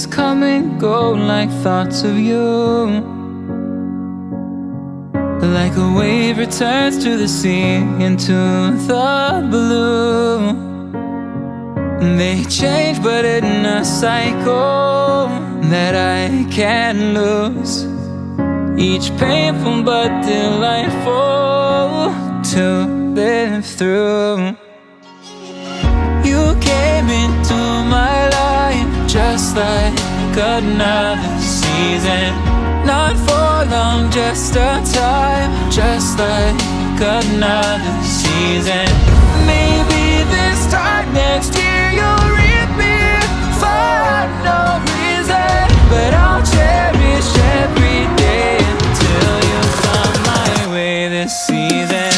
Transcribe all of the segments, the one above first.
Days come and go like thoughts of you. Like a wave returns to the sea, into the blue. They change but in a cycle that I can't lose. Each painful but delightful to live through. You came into my life just like another season. Not for long, just a time, just like another season. Maybe this time next year you'll reappear for no reason, but I'll cherish every day until you come my way this season.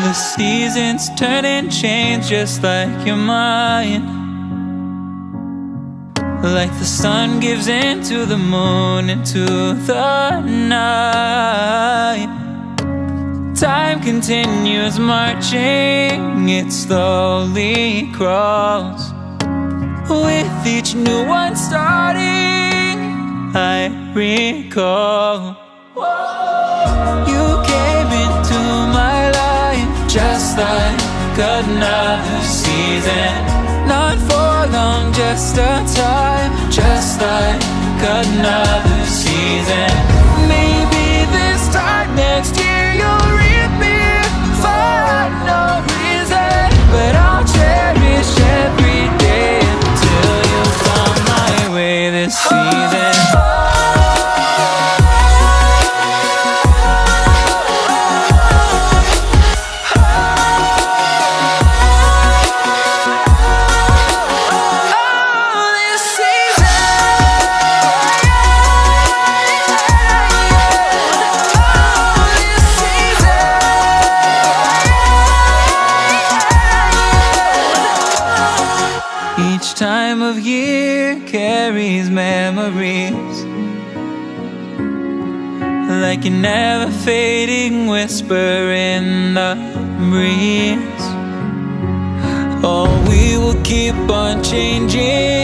The seasons turn and change just like your mind. Like the sun gives into the moon, into the night. Time continues marching, it slowly crawls. With each new one starting, I recall. You came into my life just like another season. Not for long, just a time, just like another season. Maybe this time next year you'll reappear for no reason, but I'll cherish every day until you come my way this season. Each time of year carries memories, like a never fading whisper in the breeze. Oh, we will keep on changing